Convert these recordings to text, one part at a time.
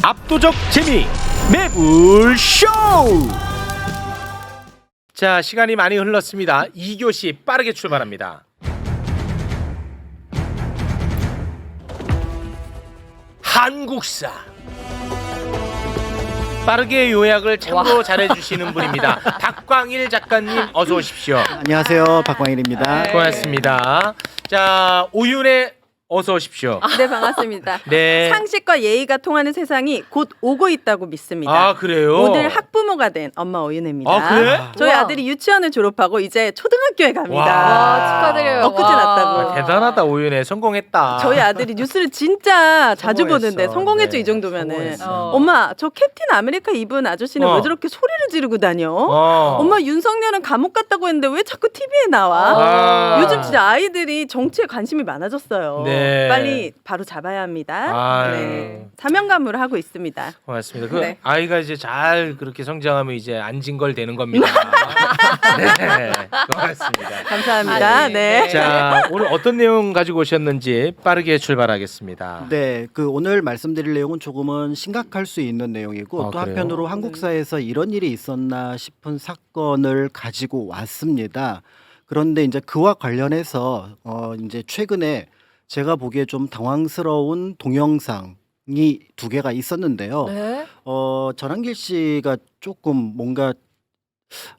압도적 재미 매불쇼. 자, 시간이 많이 흘렀습니다. 2교시 빠르게 출발합니다. 한국사. 빠르게 요약을 참으로 잘해주시는 분입니다. 박광일 작가님 어서 오십시오. 안녕하세요, 박광일입니다. 고맙습니다. 자, 오윤혜 어서 오십시오. 네, 반갑습니다. 네. 상식과 예의가 통하는 세상이 곧 오고 있다고 믿습니다. 아, 그래요? 오늘 학부모가 된 엄마 오윤혜입니다. 아, 그래? 저희 우와. 아들이 유치원을 졸업하고 이제 초등학교에 갑니다. 와, 축하드려요. 엊그제 와. 났다고. 아, 대단하다. 오윤혜 성공했다. 저희 아들이 뉴스를 진짜 자주 성공했어. 보는데 성공했죠. 네, 이 정도면은. 성공했어. 엄마, 저 캡틴 아메리카 입은 아저씨는 왜 저렇게 소리를 지르고 다녀? 엄마, 윤석열은 감옥 갔다고 했는데 왜 자꾸 TV에 나와? 아. 요즘 진짜 아이들이 정치에 관심이 많아졌어요. 네. 빨리 바로 잡아야 합니다. 아유. 네. 사명감으로 하고 있습니다. 고맙습니다. 그 네. 아이가 이제 잘 그렇게 성장하면 이제 안진걸 되는 겁니다. 네, 고맙습니다. 감사합니다. 네. 자, 오늘 어떤 내용 가지고 오셨는지 빠르게 출발하겠습니다. 네, 그 오늘 말씀드릴 내용은 조금은 심각할 수 있는 내용이고 아, 또 그래요? 한편으로 한국사에서 이런 일이 있었나 싶은 사건을 가지고 왔습니다. 그런데 이제 그와 관련해서 이제 최근에 제가 보기에 좀 당황스러운 동영상이 두 개가 있었는데요. 네. 전한길 씨가 조금 뭔가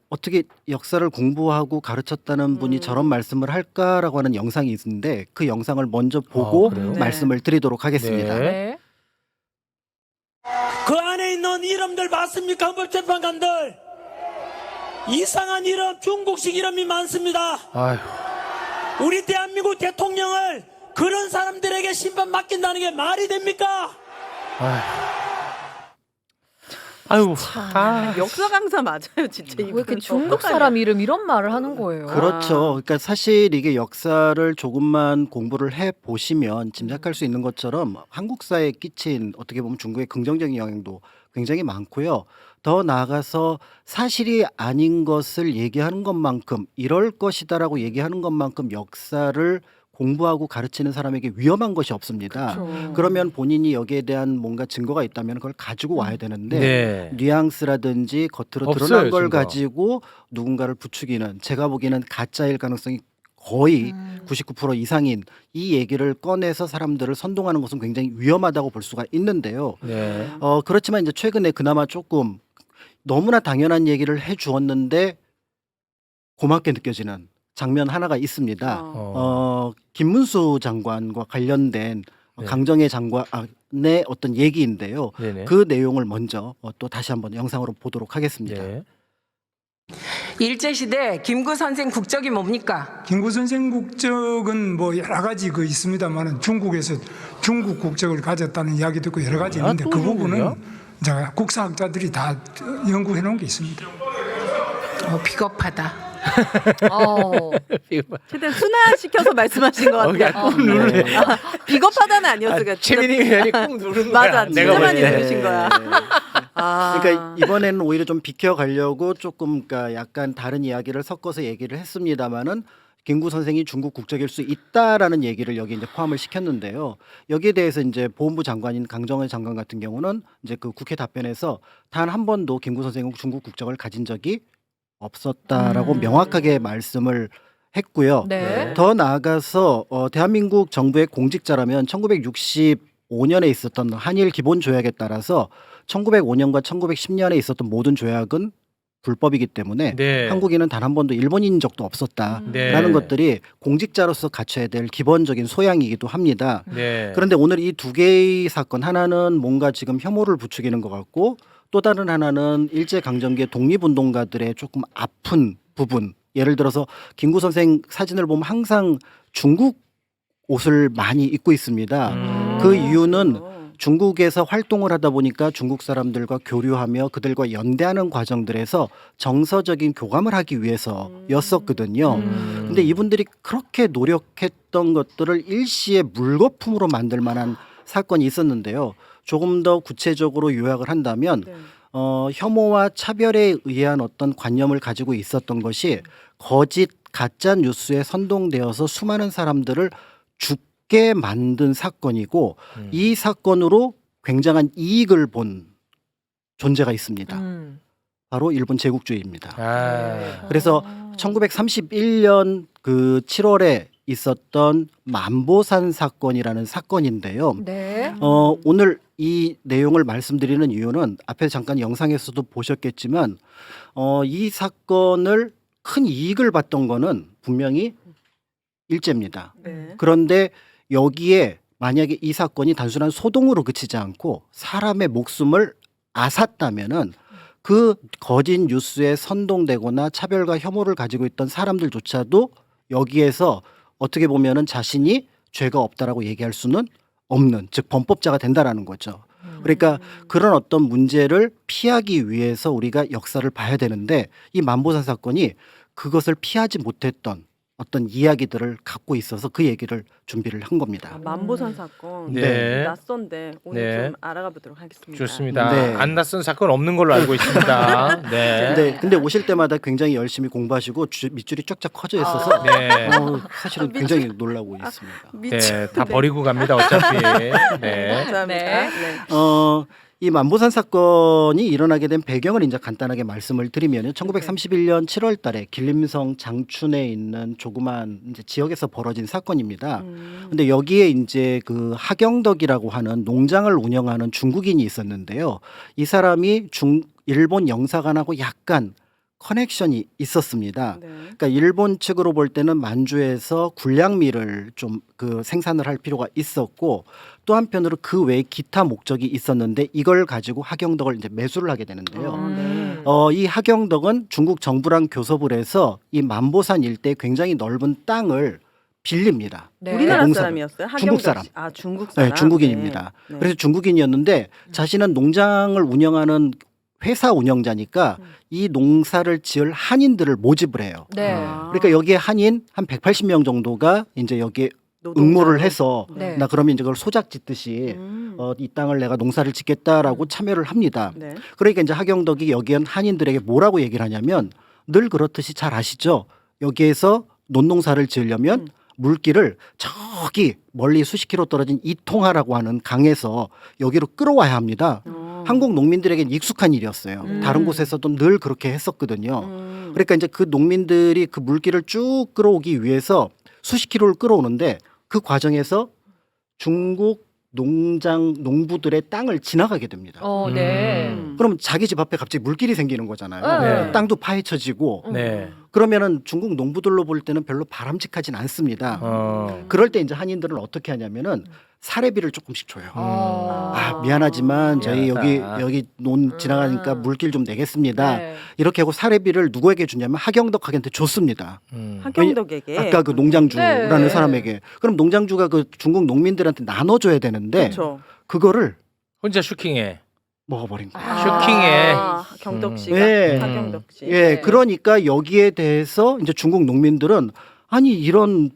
어떻게 역사를 공부하고 가르쳤다는 분이 저런 말씀을 할까라고 하는 영상이 있는데 그 영상을 먼저 보고 그래요? 네. 말씀을 드리도록 하겠습니다. 네. 네. 그 안에 있는 이름들 맞습니까? 헌법재판관들 이상한 이름, 중국식 이름이 많습니다. 아휴, 우리 대한민국 대통령을 그런 사람들에게 심판 맡긴다는 게 말이 됩니까? 아유, 아, 역사 강사 맞아요, 진짜. 왜 이렇게 중국 사람 이름 이런 말을 하는 거예요? 그렇죠. 그러니까 사실 이게 역사를 조금만 공부를 해 보시면 짐작할 수 있는 것처럼 한국사에 끼친 어떻게 보면 중국의 긍정적인 영향도 굉장히 많고요. 더 나아가서 사실이 아닌 것을 얘기하는 것만큼 이럴 것이다라고 얘기하는 것만큼 역사를 공부하고 가르치는 사람에게 위험한 것이 없습니다. 그렇죠. 그러면 본인이 여기에 대한 뭔가 증거가 있다면 그걸 가지고 와야 되는데 네. 뉘앙스라든지 겉으로 없어요, 드러난 걸 증거. 가지고 누군가를 부추기는, 제가 보기에는 가짜일 가능성이 거의 99% 이상인 이 얘기를 꺼내서 사람들을 선동하는 것은 굉장히 위험하다고 볼 수가 있는데요. 네. 그렇지만 이제 최근에 그나마 조금 너무나 당연한 얘기를 해 주었는데 고맙게 느껴지는 장면 하나가 있습니다. 김문수 장관과 관련된 네. 강정의 장관의 어떤 얘기인데요. 네네. 그 내용을 먼저 또 다시 한번 영상으로 보도록 하겠습니다. 네. 일제시대 김구 선생 국적이 뭡니까? 김구 선생 국적은 뭐 여러 가지 그 있습니다만은 중국에서 중국 국적을 가졌다는 이야기도 있고 여러 가지 뭐야, 있는데 또 그 부분은 중국이야? 이제 국사학자들이 다 연구해 놓은 게 있습니다. 비겁하다. 최대한 순화시켜서 말씀하신 것 같아요. 꾹 누르네. 비겁하다는 아니었어요. 최민희 의원이 꾹 누른 거야. 맞아, 진짜 내가 많이 볼 때. 누르신 거야. 아. 그러니까 이번에는 오히려 좀 비켜가려고 조금 그러니까 약간 다른 이야기를 섞어서 얘기를 했습니다마는 김구 선생이 중국 국적일 수 있다라는 얘기를 여기 이제 포함을 시켰는데요. 여기에 대해서 이제 보훈부 장관인 강정의 장관 같은 경우는 이제 그 국회 답변에서 단 한 번도 김구 선생은 중국 국적을 가진 적이 없었다라고 명확하게 말씀을 했고요. 네. 더 나아가서 대한민국 정부의 공직자라면 1965년에 있었던 한일 기본 조약에 따라서 1905년과 1910년에 있었던 모든 조약은 불법이기 때문에 네. 한국인은 단 한 번도 일본인 적도 없었다라는 네. 것들이 공직자로서 갖춰야 될 기본적인 소양이기도 합니다. 네. 그런데 오늘 이 두 개의 사건, 하나는 뭔가 지금 혐오를 부추기는 것 같고 또 다른 하나는 일제강점기의 독립운동가들의 조금 아픈 부분, 예를 들어서 김구 선생 사진을 보면 항상 중국 옷을 많이 입고 있습니다. 그 이유는 중국에서 활동을 하다 보니까 중국 사람들과 교류하며 그들과 연대하는 과정들에서 정서적인 교감을 하기 위해서였었거든요. 근데 이분들이 그렇게 노력했던 것들을 일시에 물거품으로 만들 만한 사건이 있었는데요. 조금 더 구체적으로 요약을 한다면 혐오와 차별에 의한 어떤 관념을 가지고 있었던 것이 거짓 가짜 뉴스에 선동되어서 수많은 사람들을 죽게 만든 사건이고 이 사건으로 굉장한 이익을 본 존재가 있습니다. 바로 일본 제국주의입니다. 아. 그래서 1931년 그 7월에 있었던 만보산 사건이라는 사건인데요. 네. 오늘 이 내용을 말씀드리는 이유는 앞에 잠깐 영상에서도 보셨겠지만 이 사건을 큰 이익을 봤던 거는 분명히 일제입니다. 네. 그런데 여기에 만약에 이 사건이 단순한 소동으로 그치지 않고 사람의 목숨을 앗았다면은 그 거짓 뉴스에 선동되거나 차별과 혐오를 가지고 있던 사람들조차도 여기에서 어떻게 보면은 자신이 죄가 없다라고 얘기할 수는 없는, 즉 범법자가 된다라는 거죠. 그러니까 그런 어떤 문제를 피하기 위해서 우리가 역사를 봐야 되는데 이 만보산 사건이 그것을 피하지 못했던 어떤 이야기들을 갖고 있어서 그 얘기를 준비를 한 겁니다. 만보산 사건. 네. 낯선데 오늘 네. 좀 알아가 보도록 하겠습니다. 좋습니다. 네. 안 낯선 사건 없는 걸로 알고 있습니다. 네. 근데 오실 때마다 굉장히 열심히 공부하시고 밑줄이 쫙쫙 커져 있어서 네. 사실은 굉장히 놀라고 있습니다. 네, 다 버리고 갑니다. 어차피. 네. 감사합니다. 네. 네. 이 만보산 사건이 일어나게 된 배경을 이제 간단하게 말씀을 드리면 1931년 7월 달에 길림성 장춘에 있는 조그만 이제 지역에서 벌어진 사건입니다. 근데 여기에 이제 그 하경덕이라고 하는 농장을 운영하는 중국인이 있었는데요. 이 사람이 일본 영사관하고 약간 커넥션이 있었습니다. 네. 그러니까 일본 측으로 볼 때는 만주에서 굴량미를 좀 그 생산을 할 필요가 있었고 또 한편으로 그 외에 기타 목적이 있었는데 이걸 가지고 하경덕을 이제 매수를 하게 되는데요. 네. 이 하경덕은 중국 정부랑 교섭을 해서 이 만보산 일대 굉장히 넓은 땅을 빌립니다. 네. 우리나라 농사를. 사람이었어요? 중국 사람. 아, 중국 사람. 네, 중국인입니다. 네. 그래서 중국인이었는데 자신은 농장을 운영하는 회사 운영자니까 이 농사를 지을 한인들을 모집을 해요. 네. 아. 그러니까 여기에 한인 한 180명 정도가 이제 여기에 노동자로. 응모를 해서 네. 나 그러면 이제 그걸 소작 짓듯이 이 땅을 내가 농사를 짓겠다라고 참여를 합니다. 네. 그러니까 이제 하경덕이 여기에 한인들에게 뭐라고 얘기를 하냐면 늘 그렇듯이 잘 아시죠? 여기에서 논농사를 지으려면 물기를 저기 멀리 수십 킬로 떨어진 이통하라고 하는 강에서 여기로 끌어와야 합니다. 한국 농민들에겐 익숙한 일이었어요. 다른 곳에서도 늘 그렇게 했었거든요. 그러니까 이제 그 농민들이 그 물기를 쭉 끌어오기 위해서 수십 킬로를 끌어오는데 그 과정에서 중국 농부들의 땅을 지나가게 됩니다. 네. 그럼 자기 집 앞에 갑자기 물길이 생기는 거잖아요. 네. 땅도 파헤쳐지고 네. 그러면은 중국 농부들로 볼 때는 별로 바람직하진 않습니다. 그럴 때 이제 한인들은 어떻게 하냐면은 사례비를 조금씩 줘요. 아, 미안하지만 저희 미안하다. 여기 논 지나가니까 물길 좀 내겠습니다. 네. 이렇게 하고 사례비를 누구에게 주냐면 하경덕한테 줬습니다. 하경덕에게. 아까 그 농장주라는 네. 사람에게. 그럼 농장주가 그 중국 농민들한테 나눠줘야 되는데 그렇죠. 그거를 혼자 슈킹해. 먹어버린 거예요. 쇼킹해. 경덕 씨가 네. 하경덕 씨. 예, 그러니까 여기에 대해서 이제 중국 농민들은 아니 이런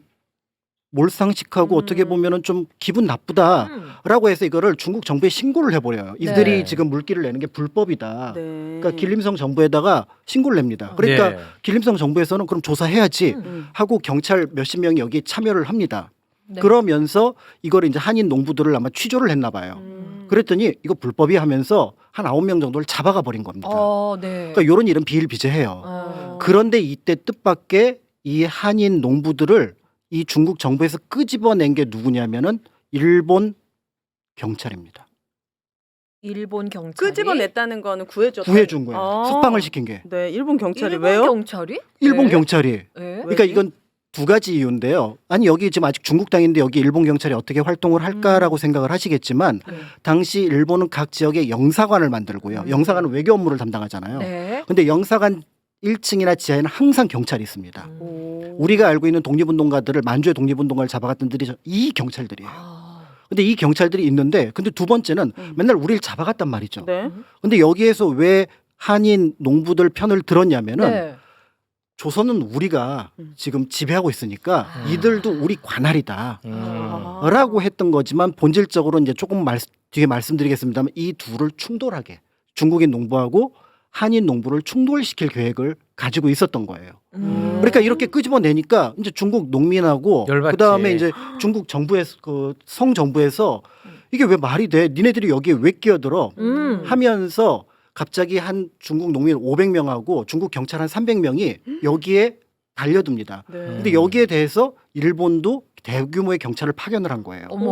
몰상식하고 어떻게 보면은 좀 기분 나쁘다라고 해서 이거를 중국 정부에 신고를 해버려요. 이들이 네. 지금 물기를 내는 게 불법이다. 네. 그러니까 길림성 정부에다가 신고를 냅니다. 그러니까 네. 길림성 정부에서는 그럼 조사해야지 하고 경찰 몇십 명이 여기에 참여를 합니다. 네. 그러면서 이거를 이제 한인 농부들을 아마 취조를 했나 봐요. 그랬더니 이거 불법이 하면서 한 9명 정도를 잡아가 버린 겁니다. 네. 그러니까 이런 일은 비일비재해요. 그런데 이때 뜻밖의 이 한인 농부들을 이 중국 정부에서 끄집어낸 게 누구냐면은 일본 경찰입니다. 일본 경찰이 끄집어냈다는 거는 구해줬다. 구해준 거예요. 아. 석방을 시킨 게. 네, 일본 경찰이 일본 왜요? 경찰이? 일본 네. 경찰이. 네. 그러니까 이건 두 가지 이유인데요. 아니 여기 지금 아직 중국 땅인데 여기 일본 경찰이 어떻게 활동을 할까라고 생각을 하시겠지만 당시 일본은 각 지역에 영사관을 만들고요. 영사관은 외교 업무를 담당하잖아요. 네. 근데 영사관 1층이나 지하에는 항상 경찰이 있습니다. 우리가 알고 있는 독립운동가들을 만주의 독립운동가를 잡아갔던 들이 이 경찰들이에요. 근데 이 경찰들이 있는데 근데 두 번째는 맨날 우리를 잡아갔단 말이죠. 네. 근데 여기에서 왜 한인 농부들 편을 들었냐면은 네. 조선은 우리가 지금 지배하고 있으니까 이들도 우리 관할이다. 아. 라고 했던 거지만 본질적으로 이제 조금 뒤에 말씀드리겠습니다만 이 둘을 충돌하게 중국인 농부하고 한인 농부를 충돌시킬 계획을 가지고 있었던 거예요. 그러니까 이렇게 끄집어내니까 이제 중국 농민하고 열받지. 그다음에 이제 중국 정부에서 그 성 정부에서 이게 왜 말이 돼? 니네들이 여기에 왜 끼어들어? 하면서 갑자기 한 중국 농민 500명하고 중국 경찰 한 300명이 여기에 달려듭니다. 네. 근데 여기에 대해서 일본도 대규모의 경찰을 파견을 한 거예요. 어머.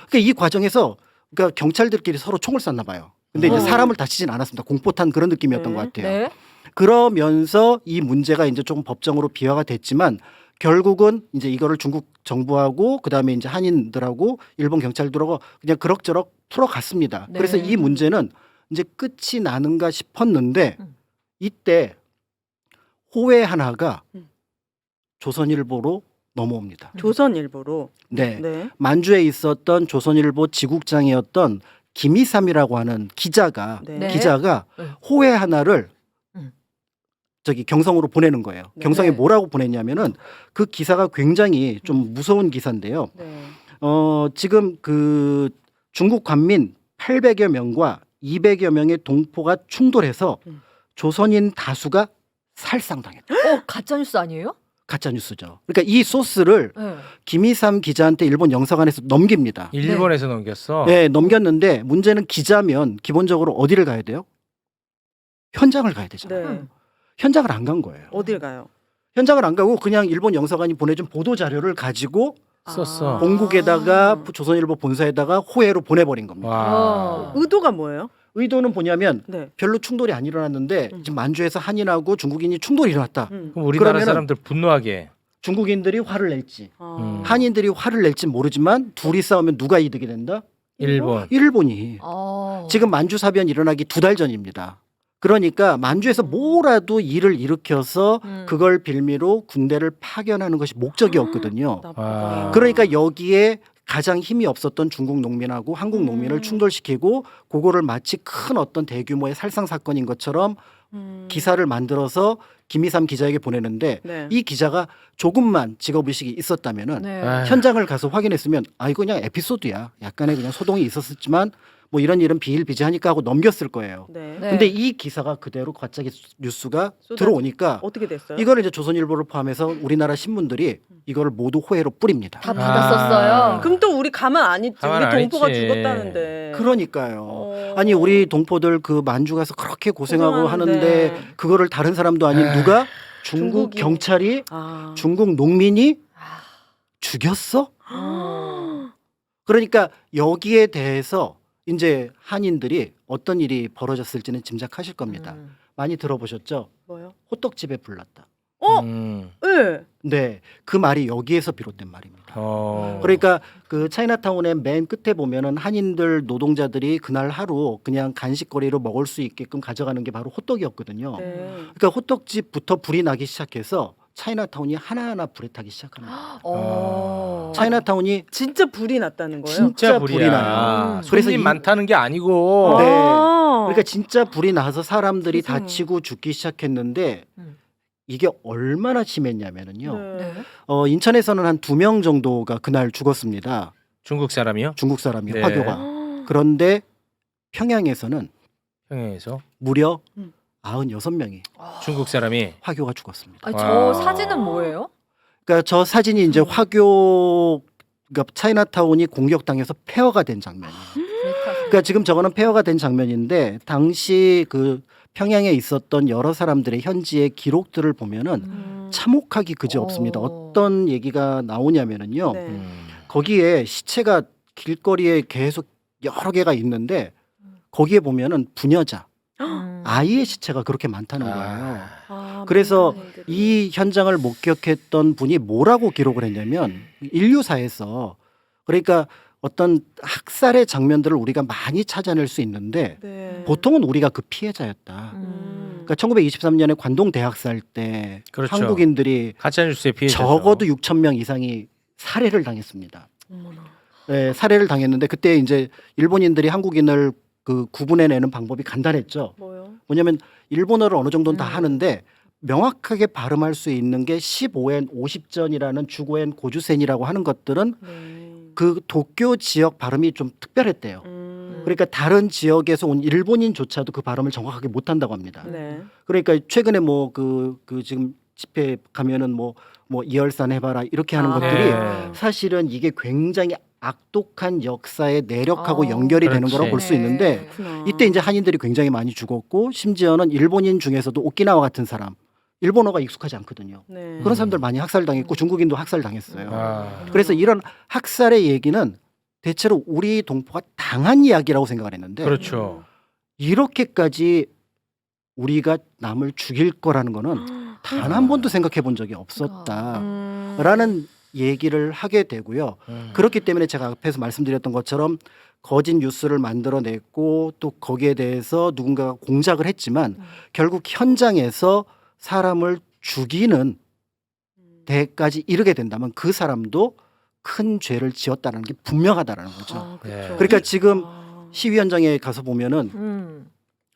그러니까 이 과정에서 그러니까 경찰들끼리 서로 총을 쐈나 봐요. 근데 이제 사람을 다치진 않았습니다. 공포탄 그런 느낌이었던 네. 것 같아요. 네. 그러면서 이 문제가 이제 조금 법정으로 비화가 됐지만 결국은 이제 이거를 중국 정부하고 그다음에 이제 한인들하고 일본 경찰들하고 그냥 그럭저럭 풀어갔습니다. 네. 그래서 이 문제는 이제 끝이 나는가 싶었는데 이때 호외 하나가 조선일보로 넘어옵니다. 조선일보로. 네. 네. 만주에 있었던 조선일보 지국장이었던 김이삼이라고 하는 기자가 네. 기자가 네. 호외 하나를 음. 저기 경성으로 보내는 거예요. 네. 경성에 뭐라고 보냈냐면은 그 기사가 굉장히 좀 무서운 기사인데요. 네. 지금 그 중국 관민 800여 명과 200여 명의 동포가 충돌해서 조선인 다수가 살상당했다. 가짜 뉴스 아니에요? 가짜 뉴스죠. 그러니까 이 소스를 네. 김이삼 기자한테 일본 영사관에서 넘깁니다. 일본에서 넘겼어. 네, 넘겼는데 문제는 기자면 기본적으로 어디를 가야 돼요? 현장을 가야 되잖아요. 네. 현장을 안 간 거예요. 어딜 가요? 현장을 안 가고 그냥 일본 영사관이 보내준 보도 자료를 가지고 썼어. 본국에다가 조선일보 본사에다가 호혜로 보내버린 겁니다. 와. 의도가 뭐예요? 의도는 뭐냐면 네. 별로 충돌이 안 일어났는데 지금 만주에서 한인하고 중국인이 충돌이 일어났다. 음. 그럼 우리나라 그러면은 사람들 분노하게. 중국인들이 화를 낼지 아. 한인들이 화를 낼지 모르지만 둘이 싸우면 누가 이득이 된다? 일본. 일본이. 어. 지금 만주 사변 일어나기 2달 전입니다. 그러니까 만주에서 뭐라도 일을 일으켜서 그걸 빌미로 군대를 파견하는 것이 목적이었거든요. 나쁘다. 그러니까 여기에 가장 힘이 없었던 중국 농민하고 한국 농민을 충돌시키고 그거를 마치 큰 어떤 대규모의 살상 사건인 것처럼 기사를 만들어서 김이삼 기자에게 보내는데 네. 이 기자가 조금만 직업의식이 있었다면은 네. 아휴. 현장을 가서 확인했으면 아 이거 그냥 에피소드야. 약간의 그냥 소동이 있었지만 뭐 이런 일은 비일비재하니까 하고 넘겼을 거예요. 네. 네. 근데 이 기사가 그대로 갑자기 뉴스가 들어오니까 어떻게 됐어요? 이거를 이제 조선일보를 포함해서 우리나라 신문들이 이거를 모두 호혜로 뿌립니다. 다 받았었어요. 그럼 또 우리 가만 안 있지. 가만 우리 안 동포가 있지. 죽었다는데. 그러니까요. 아니 우리 동포들 그 만주 가서 그렇게 고생하고 고생하는데. 하는데 그거를 다른 사람도 아닌 누가 중국 중국인. 경찰이 아. 중국 농민이 죽였어? 그러니까 여기에 대해서 이제 한인들이 어떤 일이 벌어졌을지는 짐작하실 겁니다. 많이 들어보셨죠? 뭐요? 호떡집에 불났다. 어? 음. 네. 네, 그 말이 여기에서 비롯된 말입니다. 어. 그러니까 그 차이나타운의 맨 끝에 보면은 한인들 노동자들이 그날 하루 그냥 간식거리로 먹을 수 있게끔 가져가는 게 바로 호떡이었거든요. 네. 그러니까 호떡집부터 불이 나기 시작해서 차이나타운이 하나하나 불에 타기 시작하는 거예요. 어. 차이나타운이 진짜 불이 났다는 거예요? 진짜 불이야. 불이 나요. 그래서 이- 많다는 게 아니고. 네. 아. 그러니까 진짜 불이 나서 사람들이 세상에. 다치고 죽기 시작했는데 이게 얼마나 심했냐면은요. 네. 인천에서는 한 2명 정도가 그날 죽었습니다. 중국 사람이요? 중국 사람이 네. 화교가. 그런데 평양에서는 평양에서 무려 96명이 중국 사람이. 화교가 죽었습니다. 아니, 저 와. 사진은 뭐예요? 그러니까 저 사진이 이제 화교 그러니까 차이나타운이 공격당해서 폐허가 된 장면이에요. 그러니까 지금 저거는 폐허가 된 장면인데 당시 그 평양에 있었던 여러 사람들의 현지의 기록들을 보면은 참혹하기 그지 없습니다. 어떤 얘기가 나오냐면은요. 네. 거기에 시체가 길거리에 계속 여러 개가 있는데 거기에 보면은 부녀자 아이의 시체가 그렇게 많다는 거예요. 아, 그래서 많은 일들이. 이 현장을 목격했던 분이 뭐라고 기록을 했냐면 인류사에서 그러니까 어떤 학살의 장면들을 우리가 많이 찾아낼 수 있는데 네. 보통은 우리가 그 피해자였다. 그러니까 1923년에 관동 대학살 때 그렇죠. 한국인들이 가짜뉴스의 피해자. 적어도 6천 명 이상이 살해를 당했습니다. 네, 살해를 당했는데 그때 이제 일본인들이 한국인을 그 구분해내는 방법이 간단했죠. 뭐요? 뭐냐면 일본어를 어느 정도는 다 하는데 명확하게 발음할 수 있는 게 15엔 50전이라는 주고엔 고주센이라고 하는 것들은 네. 그 도쿄 지역 발음이 좀 특별했대요. 그러니까 다른 지역에서 온 일본인조차도 그 발음을 정확하게 못한다고 합니다. 네. 그러니까 최근에 뭐 그 지금 집회 가면은 뭐 이열산 해봐라 이렇게 하는 아. 것들이 네. 사실은 이게 굉장히 악독한 역사의 내력하고 아, 연결이 되는 그렇지. 거라고 볼 수 있는데 그렇구나. 이때 이제 한인들이 굉장히 많이 죽었고 심지어는 일본인 중에서도 오키나와 같은 사람 일본어가 익숙하지 않거든요. 네. 그런 사람들 많이 학살당했고 중국인도 학살당했어요. 아. 그래서 이런 학살의 얘기는 대체로 우리 동포가 당한 이야기라고 생각을 했는데 그렇죠. 이렇게까지 우리가 남을 죽일 거라는 거는 단 한 번도 생각해 본 적이 없었다라는 얘기를 하게 되고요. 그렇기 때문에 제가 앞에서 말씀드렸던 것처럼 거짓 뉴스를 만들어냈고 또 거기에 대해서 누군가가 공작을 했지만 결국 현장에서 사람을 죽이는 데까지 이르게 된다면 그 사람도 큰 죄를 지었다는 게 분명하다라는 거죠. 아, 네. 그렇죠. 그러니까 지금 아. 시위 현장에 가서 보면은 음.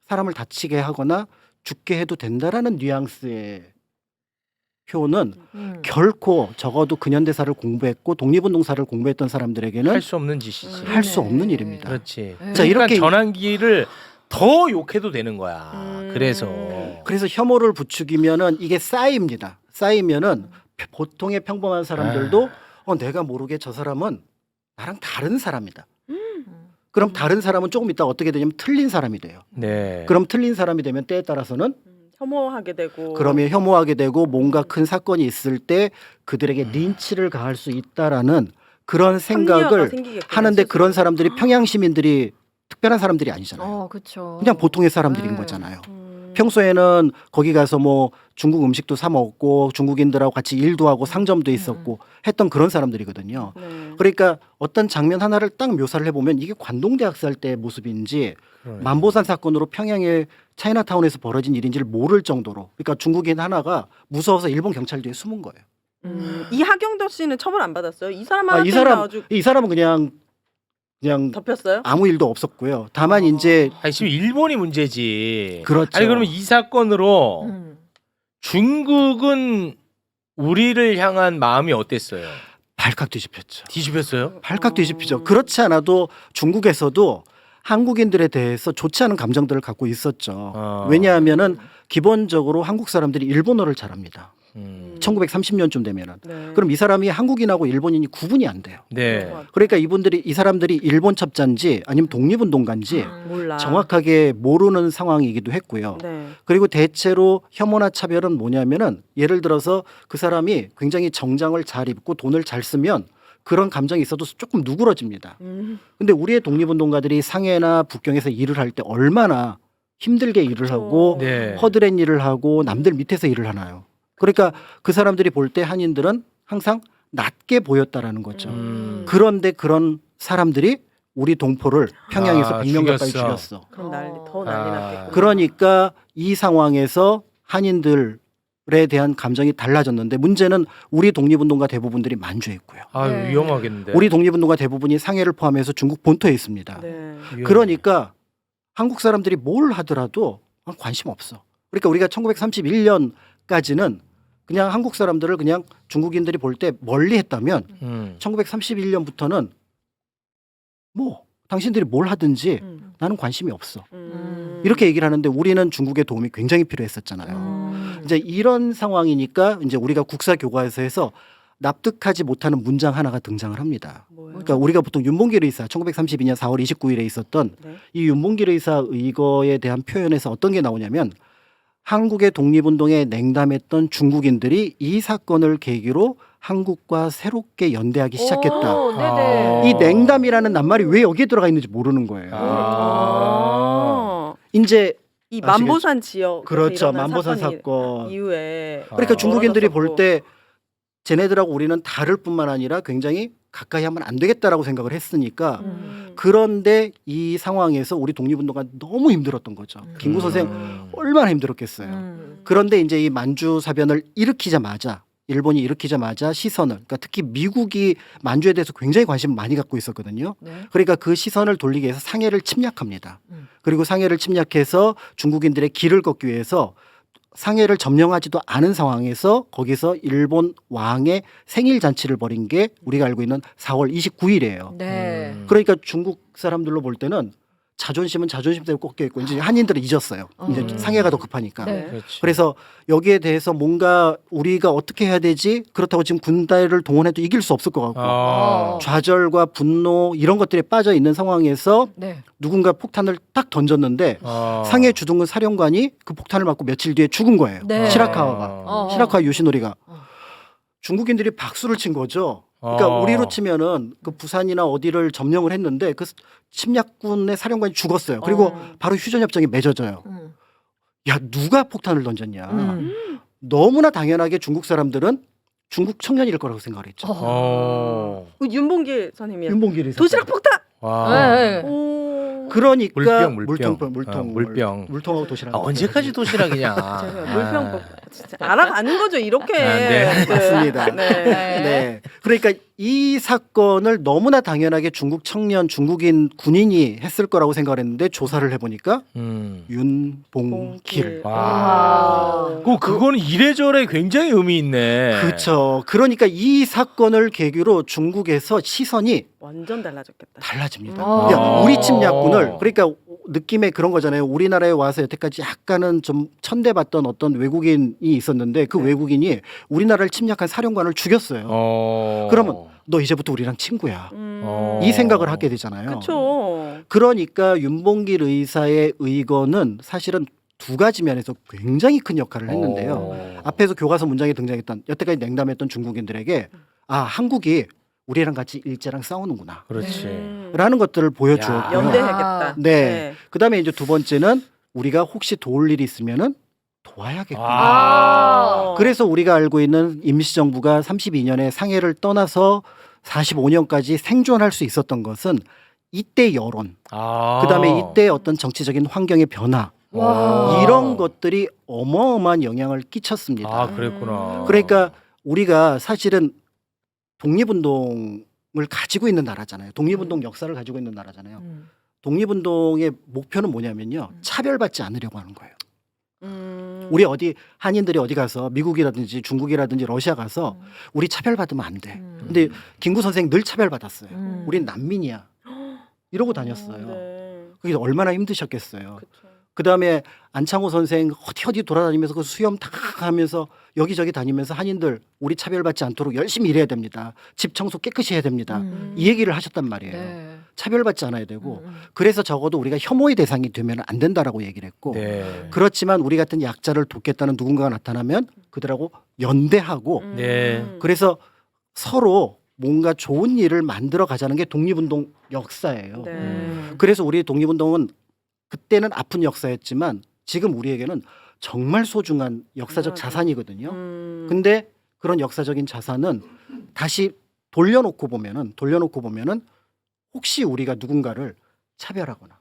사람을 다치게 하거나 죽게 해도 된다라는 뉘앙스의 표는 결코 적어도 근현대사를 공부했고 독립운동사를 공부했던 사람들에게는 할 수 없는 짓이지. 할 수 없는 일입니다. 그렇지. 네. 자, 그러니까 이렇게- 전환기를 더 욕해도 되는 거야. 그래서 혐오를 부추기면은 이게 쌓입니다. 쌓이면은 보통의 평범한 사람들도 내가 모르게 저 사람은 나랑 다른 사람이다. 그럼 다른 사람은 조금 있다 어떻게 되냐면 틀린 사람이 돼요. 네. 그럼 틀린 사람이 되면 때에 따라서는 혐오하게 되고. 그러면 혐오하게 되고 뭔가 큰 사건이 있을 때 그들에게 린치를 가할 수 있다라는 그런 합리화가 생각을 생기겠구나, 하는데 스스로. 그런 사람들이 평양 시민들이 특별한 사람들이 아니잖아요. 그렇죠. 그냥 보통의 사람들인 네. 거잖아요. 평소에는 거기 가서 뭐 중국 음식도 사 먹고 중국인들하고 같이 일도 하고 상점도 있었고 했던 그런 사람들이거든요. 네. 그러니까 어떤 장면 하나를 딱 묘사를 해보면 이게 관동대 학살 때 모습인지 만보산 사건으로 평양의 차이나타운에서 벌어진 일인지를 모를 정도로 그러니까 중국인 하나가 무서워서 일본 경찰 뒤에 숨은 거예요. 이 하경도 씨는 처벌 안 받았어요? 이 사람 아, 하나 이 때문에 사람 아주 이 사람은 그냥 덮였어요? 아무 일도 없었고요. 다만 이제 아니 지금 일본이 문제지. 그렇죠. 아니 그러면 이 사건으로 음. 중국은 우리를 향한 마음이 어땠어요? 발칵 뒤집혔죠. 뒤집혔어요? 발칵 뒤집히죠. 그렇지 않아도 중국에서도 한국인들에 대해서 좋지 않은 감정들을 갖고 있었죠. 왜냐하면은 기본적으로 한국 사람들이 일본어를 잘합니다. 1930년쯤 되면은. 네. 그럼 이 사람이 한국인하고 일본인이 구분이 안 돼요. 네. 그러니까 이 사람들이 일본 첩자인지 아니면 독립운동가인지 몰라. 정확하게 모르는 상황이기도 했고요. 네. 그리고 대체로 혐오나 차별은 뭐냐면은 예를 들어서 그 사람이 굉장히 정장을 잘 입고 돈을 잘 쓰면 그런 감정이 있어도 조금 누그러집니다. 근데 우리의 독립운동가들이 상해나 북경에서 일을 할 때 얼마나 힘들게 일을 하고 네. 허드렛 일을 하고 남들 밑에서 일을 하나요? 그러니까 그 사람들이 볼 때 한인들은 항상 낮게 보였다라는 거죠. 그런데 그런 사람들이 우리 동포를 평양에서 100명 가까이 죽였어. 죽였어. 그럼 더 난리 났겠고. 그러니까 이 상황에서 한인들에 대한 감정이 달라졌는데 문제는 우리 독립운동가 대부분들이 만주했고요. 아유 네. 위험하겠는데. 우리 독립운동가 대부분이 상해를 포함해서 중국 본토에 있습니다. 네. 위험해. 그러니까 한국 사람들이 뭘 하더라도 관심 없어. 그러니까 우리가 1931년까지는 그냥 한국 사람들을 그냥 중국인들이 볼 때 멀리 했다면 1931년부터는 뭐 당신들이 뭘 하든지 나는 관심이 없어. 이렇게 얘기를 하는데 우리는 중국의 도움이 굉장히 필요했었잖아요. 이제 이런 상황이니까 이제 우리가 국사 교과에서 해서 납득하지 못하는 문장 하나가 등장을 합니다. 뭐예요? 그러니까 우리가 보통 윤봉길 의사 1932년 4월 29일에 있었던 네. 이 윤봉길 의사 의거에 대한 표현에서 어떤 게 나오냐면 한국의 독립운동에 냉담했던 중국인들이 이 사건을 계기로 한국과 새롭게 연대하기 시작했다. 오, 네네. 이 냉담이라는 낱말이 왜 여기에 들어가 있는지 모르는 거예요. 이제 이 만보산 지역 그렇죠. 만보산 사건 이후에 그러니까 중국인들이 벌어졌었고. 볼 때 쟤네들하고 우리는 다를 뿐만 아니라 굉장히 가까이 하면 안 되겠다라고 생각을 했으니까 그런데 이 상황에서 우리 독립운동가 너무 힘들었던 거죠. 김구 선생 얼마나 힘들었겠어요. 그런데 이제 이 만주 사변을 일으키자마자 일본이 일으키자마자 시선을 그러니까 특히 미국이 만주에 대해서 굉장히 관심을 많이 갖고 있었거든요. 네. 그러니까 그 시선을 돌리기 위해서 상해를 침략합니다. 그리고 상해를 침략해서 중국인들의 길을 걷기 위해서 상해를 점령하지도 않은 상황에서 거기서 일본 왕의 생일 잔치를 벌인 게 우리가 알고 있는 4월 29일이에요. 네. 그러니까 중국 사람들로 볼 때는 자존심은 자존심대로 꺾여 있고 이제 한인들은 잊었어요. 이제 상해가 더 급하니까. 네. 그렇지. 그래서 여기에 대해서 뭔가 우리가 어떻게 해야 되지? 그렇다고 지금 군대를 동원해도 이길 수 없을 것 같고 좌절과 분노 이런 것들에 빠져 있는 상황에서 네. 누군가 폭탄을 딱 던졌는데 상해 주둔군 사령관이 그 폭탄을 맞고 며칠 뒤에 죽은 거예요. 네. 시라카와가 시라카와 요시노리가 중국인들이 박수를 친 거죠. 그러니까 우리로 치면은 그 부산이나 어디를 점령을 했는데 그 침략군의 사령관이 죽었어요. 그리고 바로 휴전협정이 맺어져요. 야 누가 폭탄을 던졌냐. 너무나 당연하게 중국 사람들은 중국 청년일 거라고 생각을 했죠. 그 윤봉길 선생님이요. 윤봉길이 도시락 폭탄. 네. 오. 그러니까 물병. 물통하고 도시락. 언제까지 도시락이냐. 물병 폭 진짜 알아가는 거죠 이렇게. 네. 맞습니다. 네. 네. 그러니까 이 사건을 너무나 당연하게 중국 청년, 중국인 군인이 했을 거라고 생각을 했는데 조사를 해보니까 윤봉길. 와. 그거는 이래저래 굉장히 의미 있네. 그렇죠. 그러니까 이 사건을 계기로 중국에서 시선이 완전 달라졌겠다. 달라집니다. 아. 야, 우리 침략군을 그러니까 느낌에 그런 거잖아요. 우리나라에 와서 여태까지 약간은 좀 천대받던 어떤 외국인이 있었는데 그 외국인이 우리나라를 침략한 사령관을 죽였어요. 그러면 너 이제부터 우리랑 친구야. 이 생각을 하게 되잖아요. 그렇죠. 그러니까 윤봉길 의사의 의거는 사실은 두 가지 면에서 굉장히 큰 역할을 했는데요. 앞에서 교과서 문장에 등장했던 여태까지 냉담했던 중국인들에게 아 한국이 우리랑 같이 일제랑 싸우는구나. 그렇지. 라는 것들을 보여주었고요. 연대해야겠다. 네. 그다음에 이제 두 번째는 우리가 혹시 도울 일이 있으면은 도와야겠구나. 아. 그래서 우리가 알고 있는 임시정부가 32년에 상해를 떠나서 45년까지 생존할 수 있었던 것은 이때 여론, 그다음에 이때 어떤 정치적인 환경의 변화 와. 이런 것들이 어마어마한 영향을 끼쳤습니다. 그랬구나. 그러니까 우리가 사실은 독립운동을 가지고 있는 나라잖아요. 독립운동 역사를 가지고 있는 나라잖아요. 독립운동의 목표는 뭐냐면요. 차별받지 않으려고 하는 거예요. 우리 어디 한인들이 어디 가서 미국이라든지 중국이라든지 러시아 가서 우리 차별받으면 안 돼. 근데 김구 선생 늘 차별받았어요. 우린 난민이야. 이러고 다녔어요. 네. 그게 얼마나 힘드셨겠어요. 그쵸. 그다음에 안창호 선생 어디 돌아다니면서 그 수염 다 하면서 여기저기 다니면서 한인들 우리 차별받지 않도록 열심히 일해야 됩니다. 집 청소 깨끗이 해야 됩니다. 이 얘기를 하셨단 말이에요. 네. 차별받지 않아야 되고 그래서 적어도 우리가 혐오의 대상이 되면 안 된다라고 얘기를 했고 네. 그렇지만 우리 같은 약자를 돕겠다는 누군가가 나타나면 그들하고 연대하고 네. 그래서 서로 뭔가 좋은 일을 만들어 가자는 게 독립운동 역사예요. 네. 그래서 우리 독립운동은 그때는 아픈 역사였지만 지금 우리에게는 정말 소중한 역사적 자산이거든요. 근데 그런 역사적인 자산은 다시 돌려놓고 보면은 혹시 우리가 누군가를 차별하거나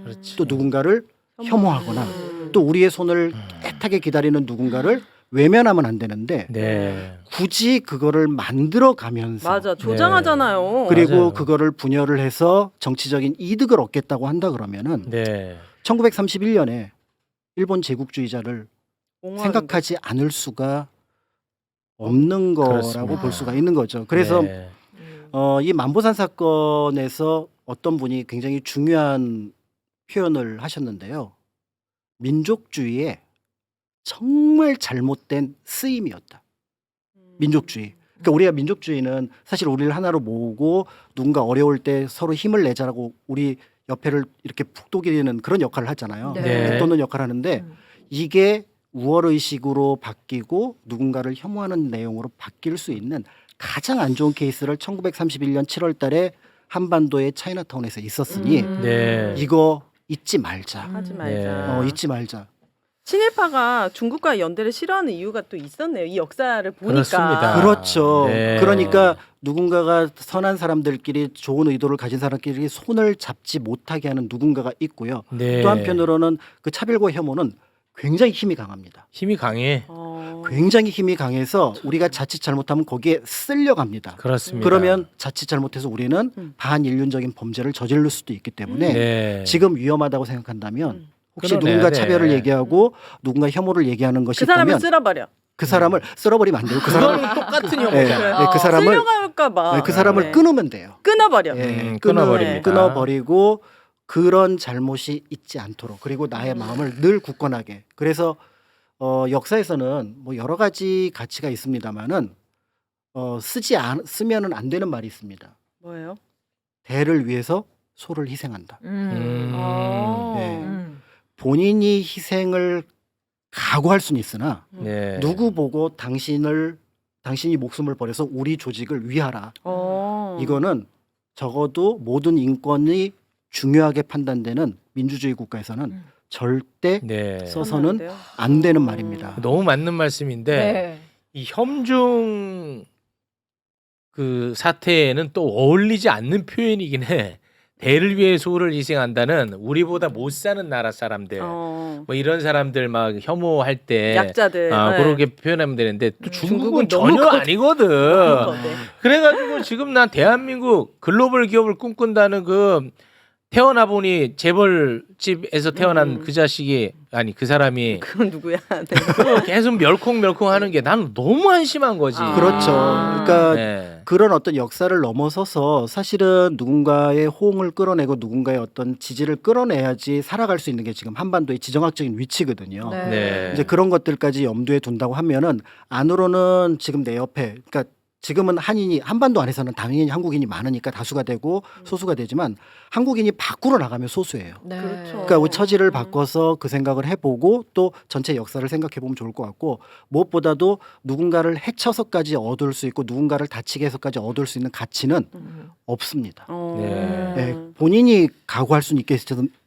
그렇지. 또 누군가를 혐오하거나 또 우리의 손을 애타게 기다리는 누군가를 외면하면 안 되는데 네. 굳이 그거를 만들어 가면서 맞아 조장하잖아요. 그리고 맞아요. 그거를 분열을 해서 정치적인 이득을 얻겠다고 한다 그러면은 네. 1931년에 일본 제국주의자를 옹호하는 생각하지 않을 수가 없는 거라고 그렇습니다. 볼 수가 있는 거죠. 그래서 네. 이 만보산 사건에서 어떤 분이 굉장히 중요한 표현을 하셨는데요. 민족주의의 정말 잘못된 쓰임이었다. 민족주의. 그러니까 우리가 민족주의는 사실 우리를 하나로 모으고 누군가 어려울 때 서로 힘을 내자라고 우리 옆에를 이렇게 북돋이는 그런 역할을 하잖아요. 네. 북돋는 역할을 하는데 이게 우월의식으로 바뀌고 누군가를 혐오하는 내용으로 바뀔 수 있는 가장 안 좋은 케이스를 1931년 7월 달에 한반도의 차이나타운에서 있었으니 네. 이거 잊지 말자. 하지 말자. 잊지 말자. 친일파가 중국과 연대를 싫어하는 이유가 또 있었네요. 이 역사를 보니까. 그렇습니다. 그렇죠. 네. 그러니까 누군가가 선한 사람들끼리 좋은 의도를 가진 사람끼리 손을 잡지 못하게 하는 누군가가 있고요. 네. 또 한편으로는 그 차별과 혐오는 굉장히 힘이 강합니다. 힘이 강해. 굉장히 힘이 강해서 우리가 자칫 잘못하면 거기에 쓸려갑니다. 그렇습니다. 그러면 자칫 잘못해서 우리는 반인륜적인 범죄를 저지를 수도 있기 때문에 네. 지금 위험하다고 생각한다면 혹시 끊어내야 누군가 돼. 차별을 얘기하고 누군가 혐오를 얘기하는 것이 그 사람을 있다면 쓸어버려. 그 사람을 쓸어버리면 안 되고 그 사람을 똑같은 네, 혐오잖아. 네, 그 사람을 쓸려갈까봐. 그 사람을 네. 끊으면 돼요. 끊어버려. 예, 끊어버립니다. 끊어버리고 그런 잘못이 있지 않도록 그리고 나의 마음을 늘 굳건하게 그래서 역사에서는 뭐 여러 가지 가치가 있습니다만은 쓰면은 안 되는 말이 있습니다. 뭐예요? 대를 위해서 소를 희생한다. 네. 본인이 희생을 각오할 수는 있으나 네. 누구 보고 당신이 목숨을 버려서 우리 조직을 위하라. 이거는 적어도 모든 인권이 중요하게 판단되는 민주주의 국가에서는 절대 네. 써서는 안 되는 말입니다. 너무 맞는 말씀인데 네. 이 혐중 그 사태에는 또 어울리지 않는 표현이긴 해. 대를 위해 소를 희생한다는 우리보다 못 사는 나라 사람들 뭐 이런 사람들 막 혐오할 때 약자들 그렇게 표현하면 되는데 또 중국은 중국은 너무 전혀 아니거든. 네. 그래가지고 지금 난 대한민국 글로벌 기업을 꿈꾼다는 그 태어나 보니 재벌집에서 태어난 그 자식이 아니 그 사람이 그건 누구야? 네. 그거 계속 멸콩멸콩 하는 게 나는 너무 한심한 거지. 그렇죠. 그러니까 네. 그런 어떤 역사를 넘어서서 사실은 누군가의 호응을 끌어내고 누군가의 어떤 지지를 끌어내야지 살아갈 수 있는 게 지금 한반도의 지정학적인 위치거든요. 네. 네. 이제 그런 것들까지 염두에 둔다고 하면은 안으로는 지금 내 옆에 그러니까 지금은 한반도 안에서는 당연히 한국인이 많으니까 다수가 되고 소수가 되지만 한국인이 밖으로 나가면 소수예요. 네. 그렇죠. 그러니까 우리 처지를 바꿔서 그 생각을 해보고 또 전체 역사를 생각해 보면 좋을 것 같고 무엇보다도 누군가를 해쳐서까지 얻을 수 있고 누군가를 다치게 해서까지 얻을 수 있는 가치는 없습니다. 네. 네, 본인이 각오할 수는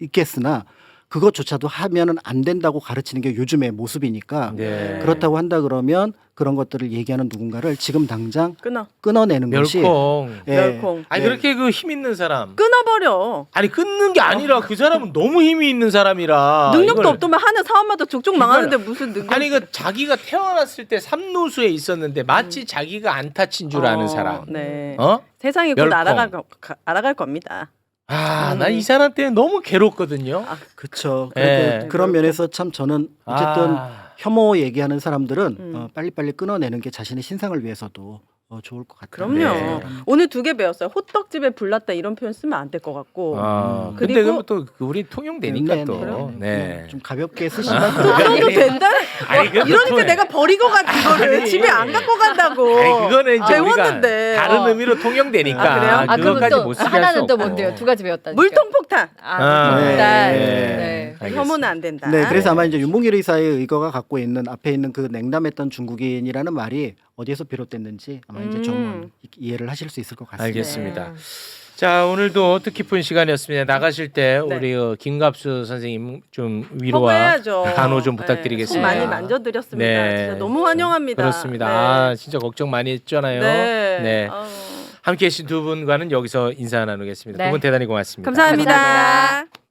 있겠으나 그것조차도 하면은 안 된다고 가르치는 게 요즘의 모습이니까 네. 그렇다고 한다 그러면 그런 것들을 얘기하는 누군가를 지금 당장 끊어. 끊어내는 것이 멸콩. 예, 멸콩. 아니 예. 그렇게 그 힘 있는 사람. 끊어버려. 아니 끊는 게 아니라 그 사람은 너무 힘이 있는 사람이라. 능력도 이걸- 없더만 하는 사업마다 족족 망하는데 무슨 능력? 아니 그 자기가 태어났을 때 삼노수에 있었는데 마치 자기가 안타친 줄 아는 사람. 네. 어? 세상이 곧 멸콩. 알아갈 겁니다. 아, 나 이 사람 때문에 너무 괴롭거든요. 그렇죠. 예. 그런 면에서 참 저는 어쨌든 혐오 얘기하는 사람들은 빨리빨리 끊어내는 게 자신의 신상을 위해서도 좋을 것 같아요. 그럼요. 네. 오늘 2개 배웠어요. 호떡집에 불났다 이런 표현 쓰면 안 될 것 같고. 아, 근데 그리고 또 우리 통용되니까 네, 또. 네. 좀 가볍게 쓰시면 써도 된다? 아니, 그것도 이러니까 통해. 내가 버리고 간 그거를 아니. 집에 안 갖고 간다고. 아니, 그거는 이제 배웠는데. 우리가 다른 의미로 통용되니까 아, 그래요? 아 그러면 그것까지 또 못 쓰게 할 수 하나는 또 없고. 뭔데요? 두 가지 배웠다. 물통폭탄. 물통폭탄. 네. 네. 알겠습니다. 혐오는 안 된다. 네, 그래서 아마 이제 윤봉길 의사의 의거가 갖고 있는 앞에 있는 그 냉담했던 중국인이라는 말이 어디에서 비롯됐는지 아마 이제 좀 이해를 하실 수 있을 것 같습니다. 알겠습니다. 자, 오늘도 뜻깊은 시간이었습니다. 나가실 때 네. 우리 김갑수 선생님 좀 위로와 허구해야죠. 단호 좀 네, 부탁드리겠습니다. 손 많이 만져드렸습니다. 네. 진짜 너무 환영합니다. 그렇습니다. 네. 아, 진짜 걱정 많이 했잖아요. 네. 네. 아우. 함께해 주신 두 분과는 여기서 인사 나누겠습니다. 네. 두 분 대단히 고맙습니다. 감사합니다. 감사합니다.